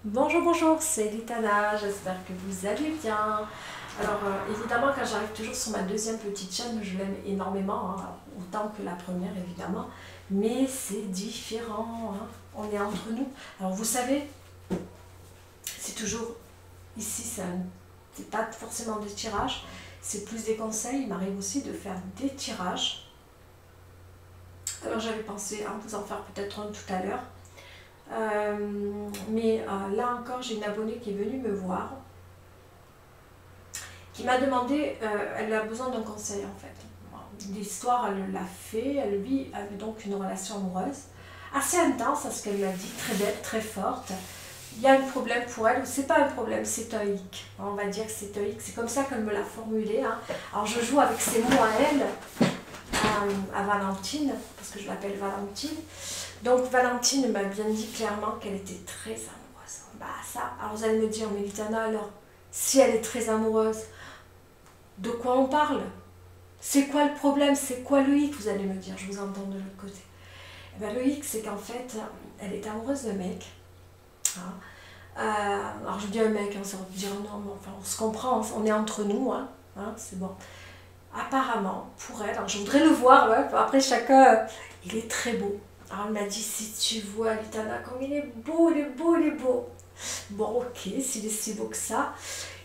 Bonjour, bonjour, c'est Litana, j'espère que vous allez bien. Alors, évidemment, quand j'arrive toujours sur ma deuxième petite chaîne, je l'aime énormément, hein, autant que la première, évidemment, mais c'est différent, hein, on est entre nous. Alors, vous savez, c'est toujours, ici, c'est pas forcément des tirages, c'est plus des conseils, il m'arrive aussi de faire des tirages. Alors, j'avais pensé à vous en faire peut-être un tout à l'heure. Là encore, j'ai une abonnée qui est venue me voir, qui m'a demandé, elle a besoin d'un conseil en fait. L'histoire, elle l'a fait, elle vit donc une relation amoureuse assez intense, à ce qu'elle m'a dit, très belle, très forte. Il y a un problème pour elle, c'est pas un problème, c'est un hic. On va dire que c'est un hic, c'est comme ça qu'elle me l'a formulé. Hein. Alors je joue avec ses mots à elle, à Valentine, parce que je l'appelle Valentine. Donc Valentine m'a bien dit clairement qu'elle était très amoureuse. Bah ça, alors vous allez me dire, mais Litana, alors, si elle est très amoureuse, de quoi on parle? C'est quoi le problème? C'est quoi le hic? Vous allez me dire, je vous entends de l'autre côté. Et ben, le hic, c'est qu'en fait, elle est amoureuse d'un mec. Hein. Alors je dis un mec, hein, ça va dire non, mais enfin on se comprend, on est entre nous, hein, c'est bon. Apparemment, pour elle, alors je voudrais le voir, ouais, après chacun, il est très beau. Alors elle m'a dit, si tu vois Litana, comme il est beau, il est beau, il est beau. Bon, ok, s'il est si beau que ça.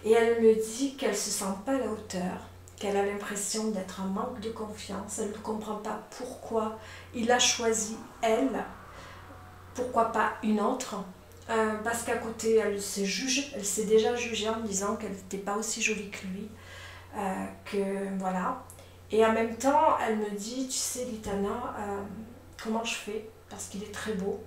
Et elle me dit qu'elle ne se sent pas à la hauteur, qu'elle a l'impression d'être en manque de confiance. Elle ne comprend pas pourquoi il a choisi elle, pourquoi pas une autre. Parce qu'à côté, elle s'est déjà jugée en disant qu'elle n'était pas aussi jolie que lui. Que voilà. Et en même temps, elle me dit, tu sais Litana, comment je fais? Parce qu'il est très beau.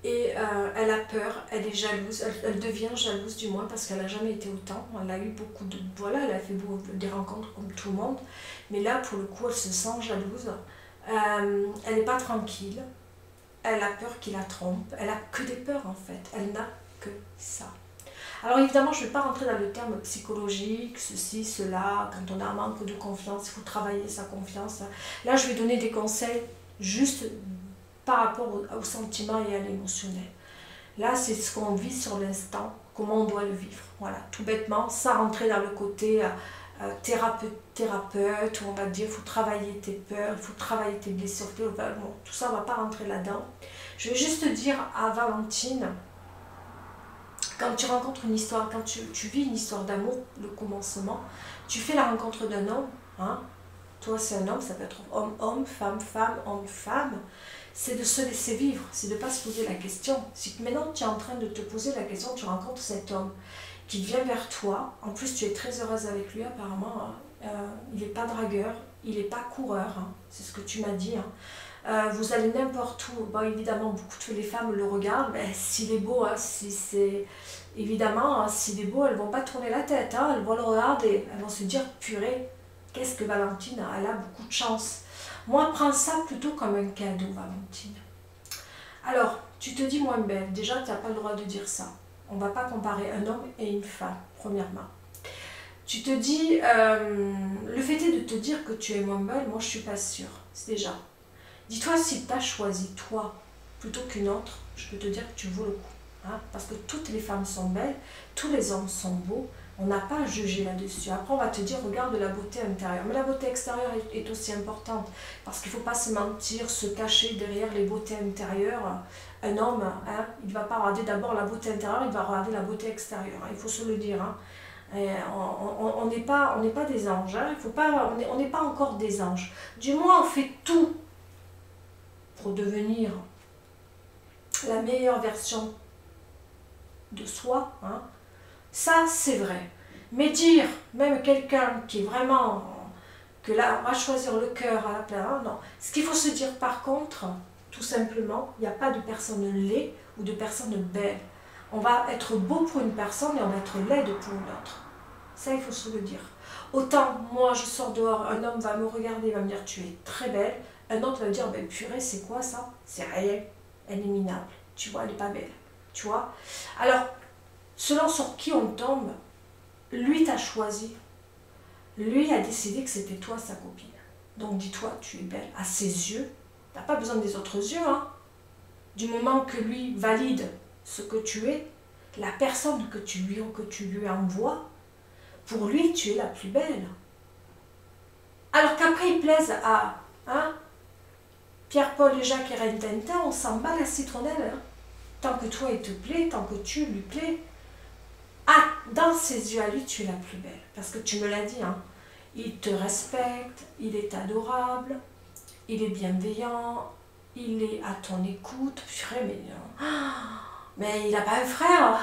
Et elle a peur, elle est jalouse, elle devient jalouse du moins parce qu'elle n'a jamais été autant. Elle a eu beaucoup de... Voilà, elle a fait des rencontres comme tout le monde. Mais là, pour le coup, elle se sent jalouse. Elle n'est pas tranquille. Elle a peur qu'il la trompe. Elle a que des peurs en fait. Elle n'a que ça. Alors évidemment, je ne vais pas rentrer dans le terme psychologique, ceci, cela, quand on a un manque de confiance, il faut travailler sa confiance. Là, je vais donner des conseils juste par rapport au sentiment et à l'émotionnel. Là, c'est ce qu'on vit sur l'instant, comment on doit le vivre. Voilà, tout bêtement, sans rentrer dans le côté thérapeute, où on va dire, il faut travailler tes peurs, il faut travailler tes blessures. Bon, tout ça, on ne va pas rentrer là-dedans. Je vais juste dire à Valentine, quand tu rencontres une histoire, quand tu vis une histoire d'amour, le commencement, tu fais la rencontre d'un homme, hein, toi c'est un homme, ça peut être homme-homme, femme-femme, homme-femme, c'est de se laisser vivre, c'est de ne pas se poser la question. Si maintenant tu es en train de te poser la question, tu rencontres cet homme qui vient vers toi, en plus tu es très heureuse avec lui apparemment, hein, il n'est pas dragueur, il n'est pas coureur, hein, c'est ce que tu m'as dit, hein. Vous allez n'importe où, bon évidemment beaucoup de les femmes le regardent, mais s'il est beau, hein, si c'est évidemment, hein, s'il est beau, elles vont pas tourner la tête, hein, elles vont le regarder, elles vont se dire purée, qu'est-ce que Valentine a, elle a beaucoup de chance. Moi, prends ça plutôt comme un cadeau, Valentine. Alors, tu te dis moins belle, déjà tu n'as pas le droit de dire ça. On ne va pas comparer un homme et une femme, premièrement. Tu te dis, le fait est de te dire que tu es moins belle, moi je suis pas sûre, c'est déjà. Dis-toi, si tu as choisi toi plutôt qu'une autre, je peux te dire que tu vaux le coup. Hein, parce que toutes les femmes sont belles, tous les hommes sont beaux, on n'a pas à juger là-dessus. Après, on va te dire, regarde la beauté intérieure. Mais la beauté extérieure est aussi importante, parce qu'il ne faut pas se mentir, se cacher derrière les beautés intérieures. Un homme, hein, il ne va pas regarder d'abord la beauté intérieure, il va regarder la beauté extérieure. Hein, il faut se le dire. Hein. On n'est pas des anges, hein, il faut pas, on n'est pas encore des anges. Du moins, on fait tout pour devenir la meilleure version de soi, hein. Ça c'est vrai. Mais dire, même quelqu'un qui est vraiment, que là on va choisir le cœur à la place, hein, non. Ce qu'il faut se dire par contre, tout simplement, il n'y a pas de personne laid ou de personne belle. On va être beau pour une personne et on va être laide pour une autre. Ça il faut se le dire. Autant moi je sors dehors, un homme va me regarder, il va me dire tu es très belle. Un autre va me dire, ben purée, c'est quoi ça? C'est rien, elle est minable, tu vois, elle n'est pas belle, tu vois. Alors, selon sur qui on tombe, lui t'a choisi, lui a décidé que c'était toi sa copine. Donc dis-toi, tu es belle à ses yeux, t'as pas besoin des autres yeux, hein. Du moment que lui valide ce que tu es, la personne que tu lui envoies, pour lui, tu es la plus belle. Alors qu'après, il plaise à Pierre, Paul, Jacques et Rintintin, on s'en bat la citronnelle. Hein. Tant que toi, il te plaît, tant que tu lui plais. Ah, dans ses yeux à lui, tu es la plus belle. Parce que tu me l'as dit, hein. Il te respecte, il est adorable, il est bienveillant, il est à ton écoute. Purée, mais il n'a pas un frère.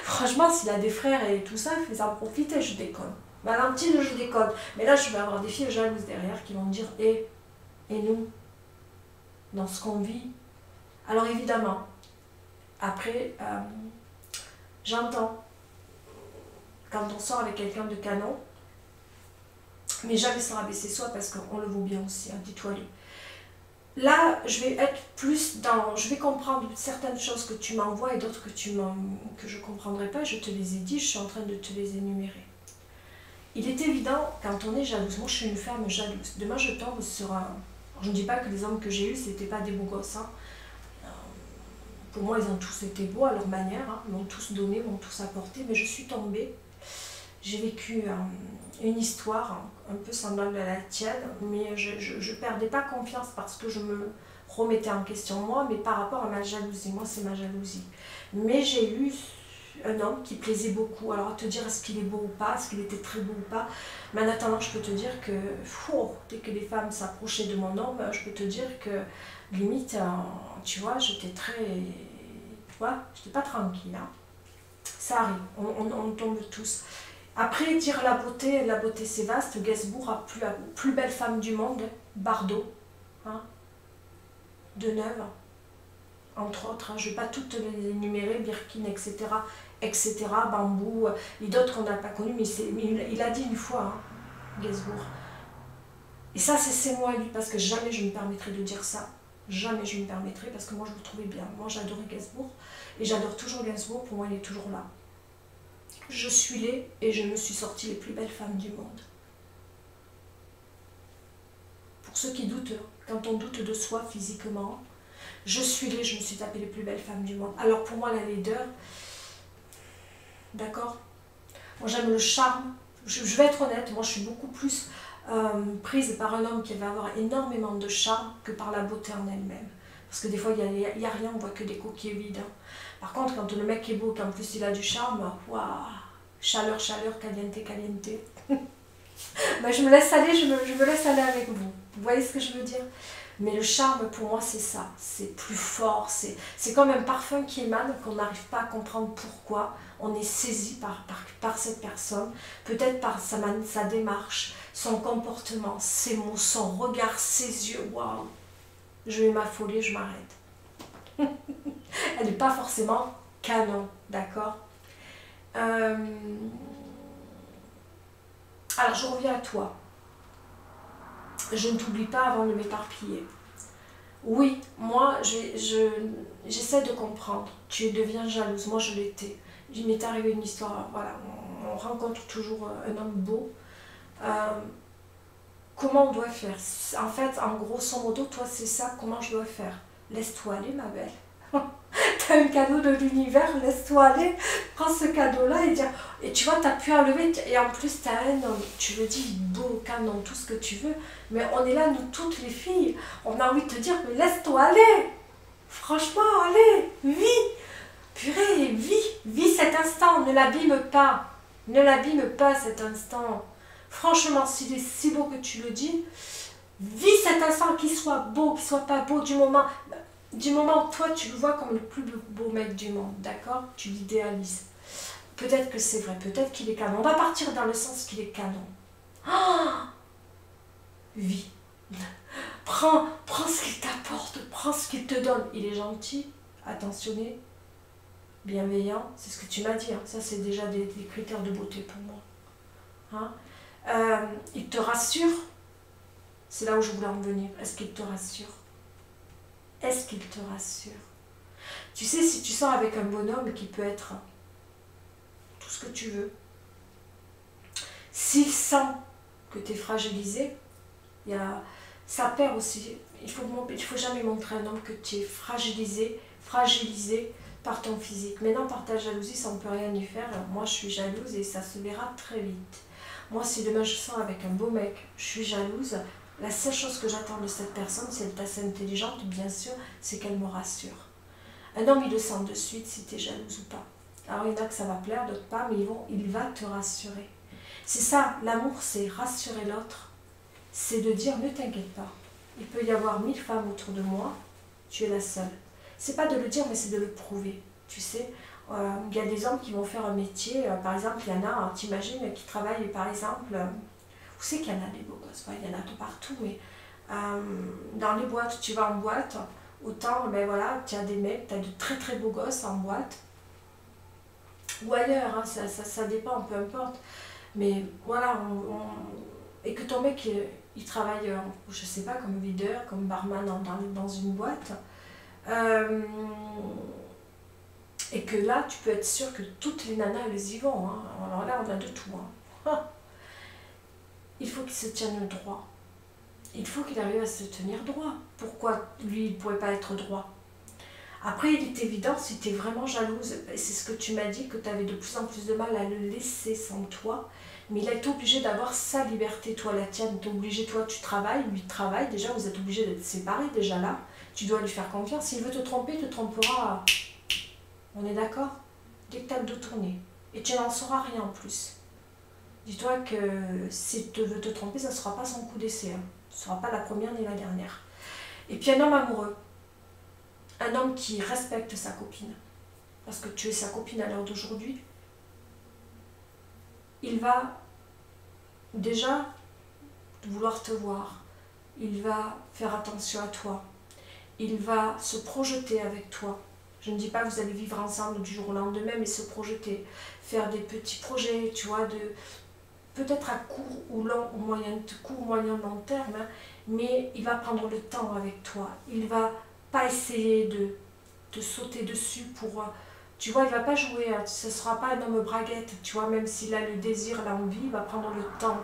Franchement, s'il a des frères et tout ça, il faut en profiter, je déconne. Valentine, je déconne. Mais là, je vais avoir des filles jalouses derrière qui vont me dire, et nous, dans ce qu'on vit. Alors évidemment, après, j'entends, quand on sort avec quelqu'un de canon, mais jamais sans rabaisser soi parce qu'on le vaut bien aussi, hein, dis-toi-le. Là, je vais être plus dans... Je vais comprendre certaines choses que tu m'envoies et d'autres que je ne comprendrai pas. Je te les ai dit, je suis en train de te les énumérer. Il est évident, quand on est jalouse, moi je suis une femme jalouse. Demain je tombe sur un... Je ne dis pas que les hommes que j'ai eus, c'était pas des beaux gosses. Hein. Pour moi, ils ont tous été beaux à leur manière. Hein. Ils m'ont tous donné, m'ont tous apporté. Mais je suis tombée. J'ai vécu une histoire un peu semblable à la tienne, mais je ne perdais pas confiance parce que je me remettais en question moi, mais par rapport à ma jalousie. Moi, c'est ma jalousie. Mais j'ai eu un homme qui plaisait beaucoup. Alors, à te dire est-ce qu'il est beau ou pas, est-ce qu'il était très beau ou pas, mais en attendant, je peux te dire que dès que les femmes s'approchaient de mon homme, je peux te dire que limite, tu vois, j'étais très... Tu vois, j'étais pas tranquille. Hein. Ça arrive, on tombe tous. Après, dire la beauté c'est vaste. Gainsbourg a la plus belle femme du monde, Bardot, hein, Deneuve, entre autres. Hein, je ne vais pas toutes les énumérer, Birkin, etc., Bambou, et d'autres qu'on n'a pas connus, mais il a dit une fois, hein, Gainsbourg. Et ça, c'est moi lui, parce que jamais je me permettrai de dire ça. Jamais je me permettrai, parce que moi, je le trouvais bien. Moi, j'adorais Gainsbourg, et j'adore toujours Gainsbourg, pour moi, il est toujours là. Je suis laid et je me suis sortie les plus belles femmes du monde. Pour ceux qui doutent, quand on doute de soi physiquement, je suis laid, je me suis tapé les plus belles femmes du monde. Alors pour moi, la laideur, d'accord? Moi j'aime le charme, je vais être honnête, moi je suis beaucoup plus prise par un homme qui va avoir énormément de charme que par la beauté en elle-même. Parce que des fois, il n'y a rien, on voit que des coquilles vides. Hein. Par contre, quand le mec est beau, qu'en plus il a du charme, waouh, chaleur, caliente. Ben, je me laisse aller, je me laisse aller avec vous. Vous voyez ce que je veux dire? Mais le charme, pour moi, c'est ça. C'est plus fort. C'est comme un parfum qui émane, qu'on n'arrive pas à comprendre pourquoi. On est saisi par cette personne. Peut-être par sa démarche, son comportement, ses mots, son regard, ses yeux. Waouh! Je vais m'affoler, je m'arrête. Elle n'est pas forcément canon, d'accord? Alors, je reviens à toi. Je ne t'oublie pas avant de m'éparpiller. Oui, moi, j'essaie de comprendre. Tu deviens jalouse. Moi, je l'étais. Il m'est arrivé une histoire. Voilà, on rencontre toujours un homme beau. Comment on doit faire? En fait, en grosso modo, toi, c'est ça. Comment je dois faire? Laisse-toi aller, ma belle. T'as un cadeau de l'univers, laisse-toi aller, prends ce cadeau-là et dire, et tu vois, t'as pu enlever, et en plus t'as un homme, tu le dis, beau, canon, tout ce que tu veux, mais on est là, nous toutes les filles, on a envie de te dire, mais laisse-toi aller, franchement, allez, vis, purée, vis cet instant, ne l'abîme pas cet instant, franchement, s'il est si beau que tu le dis, vis cet instant, qu'il soit beau, qu'il soit pas beau, du moment où toi tu le vois comme le plus beau mec du monde, d'accord? Tu l'idéalises. Peut-être que c'est vrai, peut-être qu'il est canon. On va partir dans le sens qu'il est canon. Oh, vis. Prends ce qu'il t'apporte, prends ce qu'il te donne. Il est gentil, attentionné, bienveillant. C'est ce que tu m'as dit. Hein. Ça, c'est déjà des critères de beauté pour moi. Hein? Il te rassure. C'est là où je voulais en venir. Est-ce qu'il te rassure? Est-ce qu'il te rassure? Tu sais, si tu sors avec un bonhomme qui peut être tout ce que tu veux, s'il sent que tu es fragilisé, ça perd aussi. Il faut jamais montrer à un homme que tu es fragilisé, par ton physique. Maintenant, par ta jalousie, ça on peut rien y faire. Moi, je suis jalouse et ça se verra très vite. Moi, si demain je sors avec un beau mec, je suis jalouse, la seule chose que j'attends de cette personne, si elle est assez intelligente, bien sûr, c'est qu'elle me rassure. Un homme, il le sent de suite si tu es jalouse ou pas. Alors, il y en a que ça va plaire, d'autres pas, mais il va te rassurer. C'est ça, l'amour, c'est rassurer l'autre. C'est de dire, ne t'inquiète pas. Il peut y avoir 1000 femmes autour de moi, tu es la seule. C'est pas de le dire, mais c'est de le prouver. Tu sais, il y a des hommes qui vont faire un métier, par exemple, il y en a, t'imagines, qui travaillent, par exemple, vous savez qu'il y en a des beaux gosses, il y en a tout partout, mais dans les boîtes, tu vas en boîte, autant, ben voilà, tu as des mecs, tu as de très très beaux gosses en boîte, ou ailleurs, hein, ça dépend, peu importe. Mais voilà, et que ton mec, il travaille, je sais pas, comme videur, comme barman dans une boîte, et que là, tu peux être sûr que toutes les nanas, elles y vont. Hein. Alors là, on a de tout. Hein. Il faut qu'il se tienne droit. Il faut qu'il arrive à se tenir droit. Pourquoi lui, il ne pourrait pas être droit? Après, il est évident, si tu es vraiment jalouse, et c'est ce que tu m'as dit, que tu avais de plus en plus de mal à le laisser sans toi, mais il a été obligé d'avoir sa liberté, toi la tienne. Tu es obligé, toi tu travailles, lui travaille, déjà vous êtes obligés d'être séparés, déjà là. Tu dois lui faire confiance. S'il veut te tromper, il te trompera. On est d'accord? Dès que tu as le dos tourné. Et tu n'en sauras rien en plus. Dis-toi que s'il veut te tromper, ça ne sera pas son coup d'essai. Hein. Ce ne sera pas la première ni la dernière. Et puis un homme amoureux. Un homme qui respecte sa copine. Parce que tu es sa copine à l'heure d'aujourd'hui. Il va déjà vouloir te voir. Il va faire attention à toi. Il va se projeter avec toi. Je ne dis pas que vous allez vivre ensemble du jour au lendemain, mais se projeter. Faire des petits projets, tu vois, peut-être à court ou long, ou moyen, long terme, hein, mais il va prendre le temps avec toi. Il ne va pas essayer de te sauter dessus pour... Tu vois, il ne va pas jouer, hein, ce ne sera pas un homme braguette, tu vois, même s'il a le désir, l'envie, il va prendre le temps.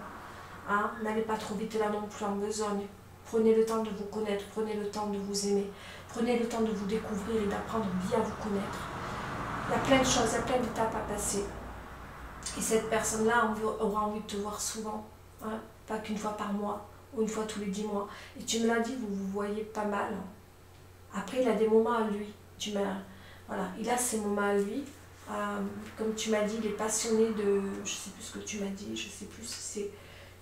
Hein, n'allez pas trop vite là non plus en besogne. Prenez le temps de vous connaître, prenez le temps de vous aimer, prenez le temps de vous découvrir et d'apprendre bien à vous connaître. Il y a plein de choses, il y a plein d'étapes à passer. Et cette personne-là aura envie de te voir souvent, hein, pas qu'une fois par mois ou une fois tous les 10 mois. Et tu me l'as dit, vous vous voyez pas mal. Après, il a des moments à lui. Voilà, il a ses moments à lui. Comme tu m'as dit, il est passionné de... Je sais plus ce que tu m'as dit, je sais plus si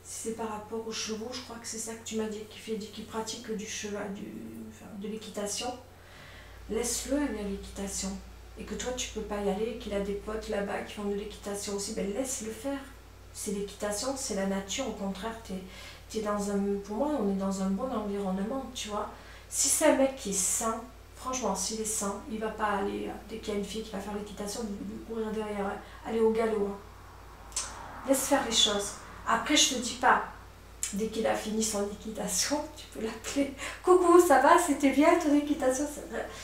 c'est par rapport aux chevaux, je crois que c'est ça que tu m'as dit, qu'il pratique du cheval, de l'équitation. Laisse-le aller à l'équitation. Et que toi, tu peux pas y aller, qu'il a des potes là-bas qui font de l'équitation aussi, ben laisse-le faire. C'est l'équitation, c'est la nature, au contraire, t'es dans un... Pour moi, on est dans un bon environnement, tu vois. Si c'est un mec qui est sain, franchement, s'il est sain, il va pas aller, dès qu'il y a une fille qui va faire l'équitation, lui courir derrière, aller au galop. Laisse faire les choses. Après, je te dis pas, dès qu'il a fini son équitation, tu peux l'appeler. Coucou, ça va? C'était bien ton équitation?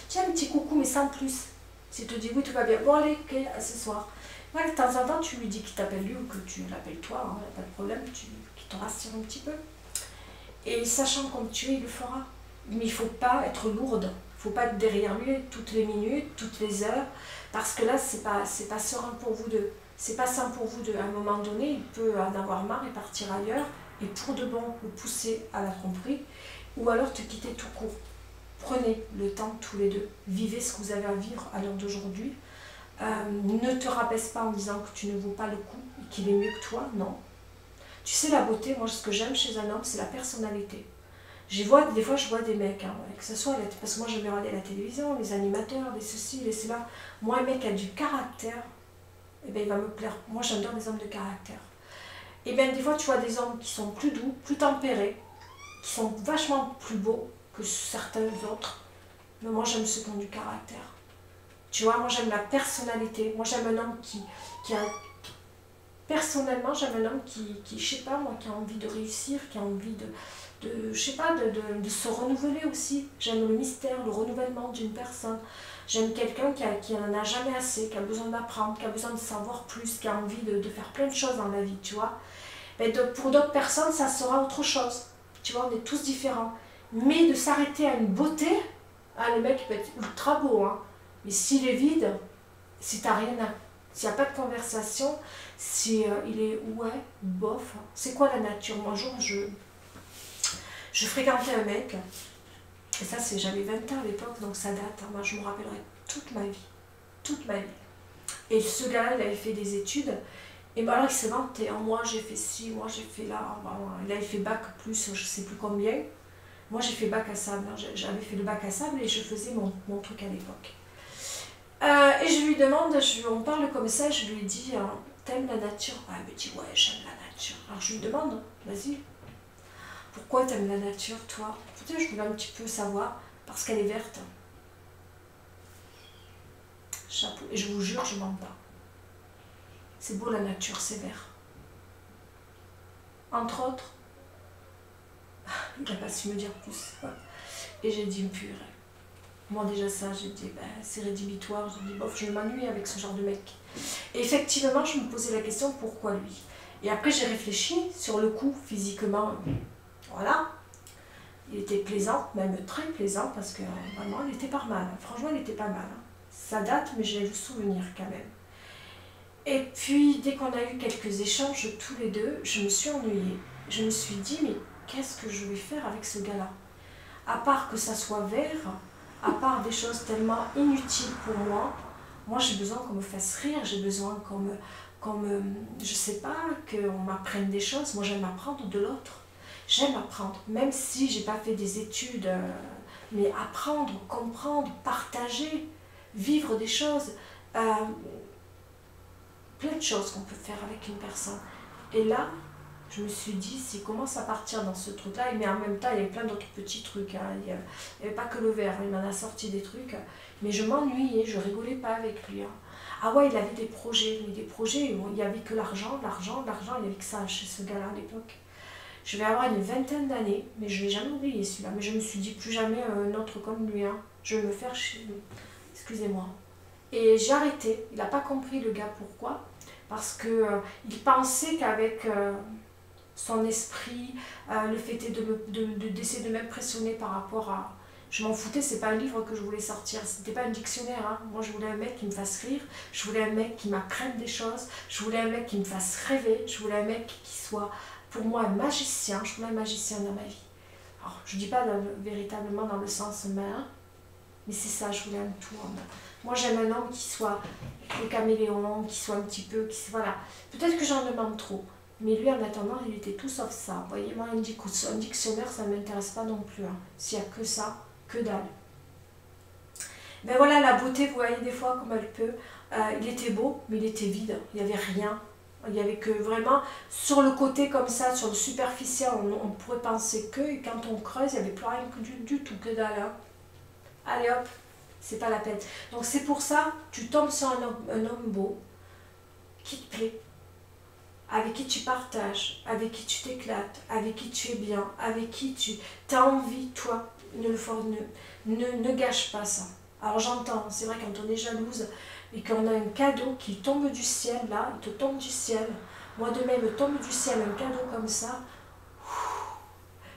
Tiens, un petit coucou, mais sans plus. S'il te dit oui, tout va bien. Bon, allez, ok, à ce soir. Ouais, de temps en temps, tu lui dis qu'il t'appelle lui ou que tu l'appelles toi, hein, pas de problème, qu'il te rassure un petit peu. Et sachant comme tu es, il le fera. Mais il ne faut pas être lourde. Il ne faut pas être derrière lui toutes les minutes, toutes les heures, parce que là, c'est pas serein pour vous deux. C'est pas sain pour vous deux. À un moment donné, il peut en avoir marre et partir ailleurs, et pour de bon, le pousser à la tromperie, ou alors te quitter tout court. Prenez le temps tous les deux. Vivez ce que vous avez à vivre à l'heure d'aujourd'hui. Ne te rabaisse pas en disant que tu ne vaux pas le coup et qu'il est mieux que toi. Non. Tu sais, la beauté, moi, ce que j'aime chez un homme, c'est la personnalité. Des fois, je vois des mecs, hein, que ce soit, parce que moi, j'aime regarder la télévision, les animateurs, les ceci, les cela. Moi, un mec qui a du caractère, eh ben, il va me plaire. Moi, j'adore les hommes de caractère. Et bien, des fois, tu vois des hommes qui sont plus doux, plus tempérés, qui sont vachement plus beaux que certains autres. Mais moi, j'aime ceux qui ont du caractère. Tu vois, moi, j'aime la personnalité. Moi, j'aime un homme qui a... Personnellement, j'aime un homme qui, je sais pas, moi, qui a envie de réussir, qui a envie je sais pas, de se renouveler aussi. J'aime le mystère, le renouvellement d'une personne. J'aime quelqu'un qui n'en a jamais assez, qui a besoin d'apprendre, qui a besoin de savoir plus, qui a envie de faire plein de choses dans la vie, tu vois. Mais pour d'autres personnes, ça sera autre chose. Tu vois, on est tous différents. Mais de s'arrêter à une beauté, le mec il peut être ultra beau, hein. Mais s'il est vide, si t'as rien à... S'il n'y a pas de conversation, si il est ouais, bof. C'est quoi la nature? Moi, un jour, je fréquentais un mec, et ça, j'avais 20 ans à l'époque, donc ça date. Hein, moi, je me rappellerai toute ma vie. Toute ma vie. Et ce gars-là, il avait fait des études, et ben alors il se vantait. Hein, moi, j'ai fait ci, moi, j'ai fait là. Bon, il avait fait bac plus, je sais plus combien. Moi, j'ai fait bac à sable. Hein, j'avais fait le bac à sable et je faisais mon truc à l'époque. Et je lui demande, on parle comme ça, je lui dis, t'aimes la nature? Elle me dit, ouais, j'aime la nature. Alors je lui demande, vas-y, pourquoi t'aimes la nature, toi? Peut-être je voulais un petit peu savoir, parce qu'elle est verte. Chapeau. Et je vous jure, je mens pas. C'est beau la nature, c'est vert. Entre autres, il n'a pas su me dire plus. Et j'ai dit, purée. Moi déjà ça, j'ai dit, ben, c'est rédhibitoire, j'ai dit, bof, je m'ennuie avec ce genre de mec. Et effectivement, je me posais la question, pourquoi lui? Et après j'ai réfléchi sur le coup, physiquement, voilà. Il était plaisant, même très plaisant, parce que vraiment, il était pas mal. Franchement, il était pas mal. Hein. Ça date, mais j'ai le souvenir quand même. Et puis, dès qu'on a eu quelques échanges tous les deux, je me suis ennuyée. Je me suis dit, mais qu'est-ce que je vais faire avec ce gars-là? À part que ça soit vert, à part des choses tellement inutiles pour moi, moi j'ai besoin qu'on me fasse rire, j'ai besoin qu'on me, je sais pas, qu'on m'apprenne des choses. Moi j'aime apprendre de l'autre, j'aime apprendre, même si j'ai pas fait des études, mais apprendre, comprendre, partager, vivre des choses, plein de choses qu'on peut faire avec une personne. Et là, je me suis dit, s'il commence à partir dans ce truc-là, mais en même temps, il y a plein d'autres petits trucs. Hein. Il n'y avait pas que le verre, il m'en a sorti des trucs. Mais je m'ennuyais, je rigolais pas avec lui. Hein. Ah ouais, il avait des projets, mais des projets, il n'y avait que l'argent, l'argent, l'argent, il n'y avait que ça chez ce gars-là à l'époque. Je vais avoir une vingtaine d'années, mais je ne l'ai jamais oublié celui-là. Mais je me suis dit, plus jamais un autre comme lui. Hein. Je vais me faire chier. Excusez-moi. Et j'ai arrêté. Il n'a pas compris le gars pourquoi. Parce que il pensait qu'avec son esprit, le fait d'essayer de m'impressionner par rapport à... Je m'en foutais, c'est pas un livre que je voulais sortir, c'était pas un dictionnaire. Hein. Moi, je voulais un mec qui me fasse rire, je voulais un mec qui m'apprenne des choses, je voulais un mec qui me fasse rêver, je voulais un mec qui soit, pour moi, un magicien. Je voulais un magicien dans ma vie. Alors, je dis pas véritablement dans le sens humain, mais c'est ça, je voulais un tout. Moi, j'aime un homme qui soit le caméléon, qui soit un petit peu... Voilà. Peut-être que j'en demande trop. Mais lui, en attendant, il était tout sauf ça. Vous voyez, moi, un dictionnaire, ça ne m'intéresse pas non plus. Hein. S'il n'y a que ça, que dalle. Ben voilà, la beauté, vous voyez, des fois, comme elle peut. Il était beau, mais il était vide. Il n'y avait rien. Il n'y avait que vraiment, sur le côté comme ça, sur le superficiel, on pourrait penser que, et quand on creuse, il n'y avait plus rien du tout, que dalle. Hein. Allez hop, c'est pas la peine. Donc c'est pour ça, tu tombes sur un homme beau, qui te plaît, avec qui tu partages, avec qui tu t'éclates, avec qui tu es bien, avec qui tu as envie, toi, ne gâche pas ça. Alors j'entends, c'est vrai quand on est jalouse et qu'on a un cadeau qui tombe du ciel, là, il te tombe du ciel, moi demain il me tombe du ciel un cadeau comme ça,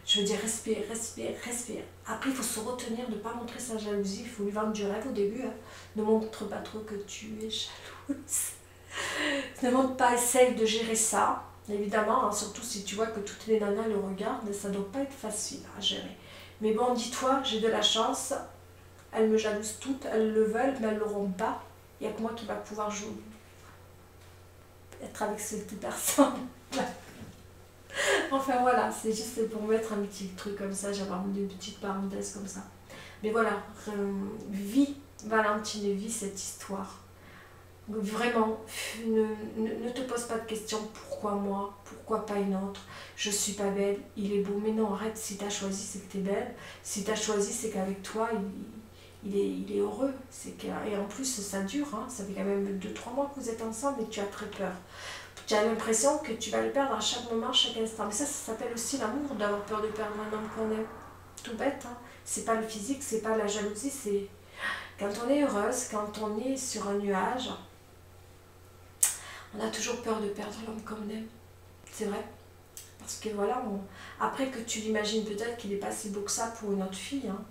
je veux dire respire, respire, respire. Après il faut se retenir de ne pas montrer sa jalousie, il faut lui vendre du rêve au début, hein. Ne montre pas trop que tu es jalouse. Ne montre pas, essaye de gérer ça, évidemment, hein, surtout si tu vois que toutes les nanas le regardent, ça ne doit pas être facile à gérer. Mais bon, dis-toi, j'ai de la chance, elles me jalousent toutes, elles le veulent, mais elles ne l'auront pas. Il n'y a que moi qui va pouvoir jouer, être avec cette personne. Enfin voilà, c'est juste pour mettre un petit truc comme ça, j'avais une petite parenthèse comme ça. Mais voilà, vis, Valentine, vis cette histoire. Vraiment, ne te pose pas de questions, pourquoi moi, pourquoi pas une autre, je suis pas belle, il est beau, mais non, arrête, si tu as choisi c'est que tu es belle, si tu as choisi c'est qu'avec toi il est heureux, et en plus ça dure, hein, ça fait quand même 2-3 mois que vous êtes ensemble et tu as très peur. Tu as l'impression que tu vas le perdre à chaque moment, chaque instant, mais ça s'appelle aussi l'amour, d'avoir peur de perdre un homme qu'on aime, tout bête, hein. C'est pas le physique, c'est pas la jalousie, c'est quand on est heureuse, quand on est sur un nuage. On a toujours peur de perdre l'homme qu'on aime, c'est vrai. Parce que voilà, après que tu l'imagines peut-être qu'il n'est pas si beau que ça pour une autre fille, hein.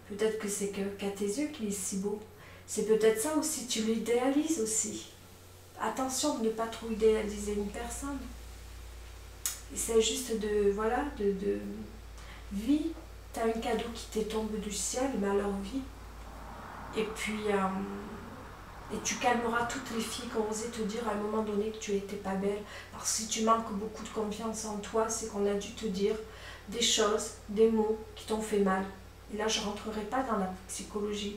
Peut-être que c'est qu'à tes yeux qu'il est si beau. C'est peut-être ça aussi, tu l'idéalises aussi. Attention de ne pas trop idéaliser une personne. C'est juste de, voilà, de vie. Tu as un cadeau qui te tombe du ciel, mais alors vie. Et puis, et tu calmeras toutes les filles qui ont osé te dire à un moment donné que tu n'étais pas belle. Parce que si tu manques beaucoup de confiance en toi, c'est qu'on a dû te dire des choses, des mots qui t'ont fait mal. Et là, je ne rentrerai pas dans la psychologie,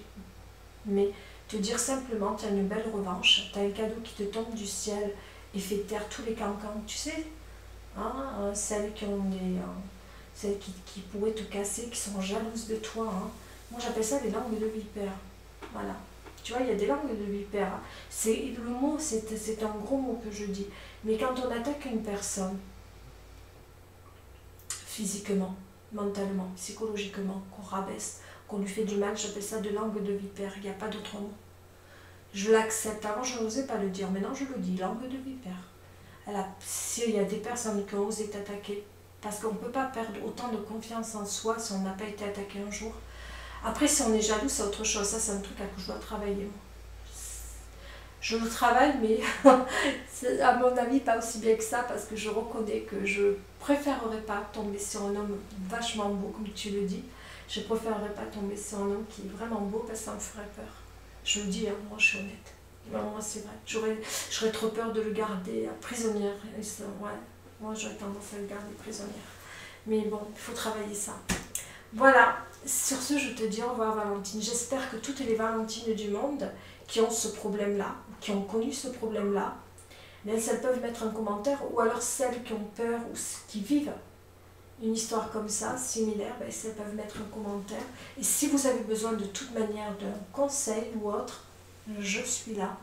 mais te dire simplement, tu as une belle revanche, tu as un cadeau qui te tombe du ciel et fait taire tous les cancans, tu sais, hein, celles qui ont celles qui pourraient te casser, qui sont jalouses de toi. Hein. Moi, j'appelle ça des langues de vipère. Voilà. Tu vois, il y a des langues de vipère. Hein. Le mot, c'est un gros mot que je dis. Mais quand on attaque une personne, physiquement, mentalement, psychologiquement, qu'on rabaisse, qu'on lui fait du mal, j'appelle ça de langue de vipère. Il n'y a pas d'autre mot. Je l'accepte. Avant, je n'osais pas le dire. Maintenant, je le dis. Langue de vipère. S'il y a des personnes qui ont osé t'attaquer, parce qu'on ne peut pas perdre autant de confiance en soi si on n'a pas été attaqué un jour. Après, si on est jaloux, c'est autre chose. Ça, c'est un truc que je dois travailler. Moi. Je le travaille, mais à mon avis, pas aussi bien que ça, parce que je reconnais que je préférerais pas tomber sur un homme vachement beau, comme tu le dis. Je préférerais pas tomber sur un homme qui est vraiment beau, parce que ça me ferait peur. Je le dis, hein, moi, je suis honnête. Moi, c'est vrai. J'aurais trop peur de le garder prisonnière. Ouais. Moi, j'aurais tendance à le garder prisonnière. Mais bon, il faut travailler ça. Voilà. Sur ce, je te dis au revoir, Valentine. J'espère que toutes les Valentines du monde qui ont ce problème-là, qui ont connu ce problème-là, elles peuvent mettre un commentaire, ou alors celles qui ont peur ou qui vivent une histoire comme ça, similaire, elles peuvent mettre un commentaire. Et si vous avez besoin de toute manière d'un conseil ou autre, je suis là.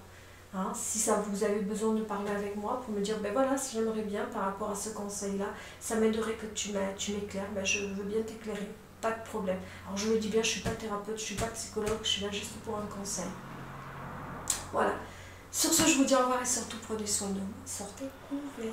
Hein, si vous avez besoin de parler avec moi pour me dire, voilà, si j'aimerais bien par rapport à ce conseil-là, ça m'aiderait que tu m'éclaires, je veux bien t'éclairer, pas de problème. Alors je le dis bien, je ne suis pas thérapeute, je ne suis pas psychologue, je suis là juste pour un conseil. Voilà. Sur ce, je vous dis au revoir et surtout prenez soin de vous. Sortez couverts.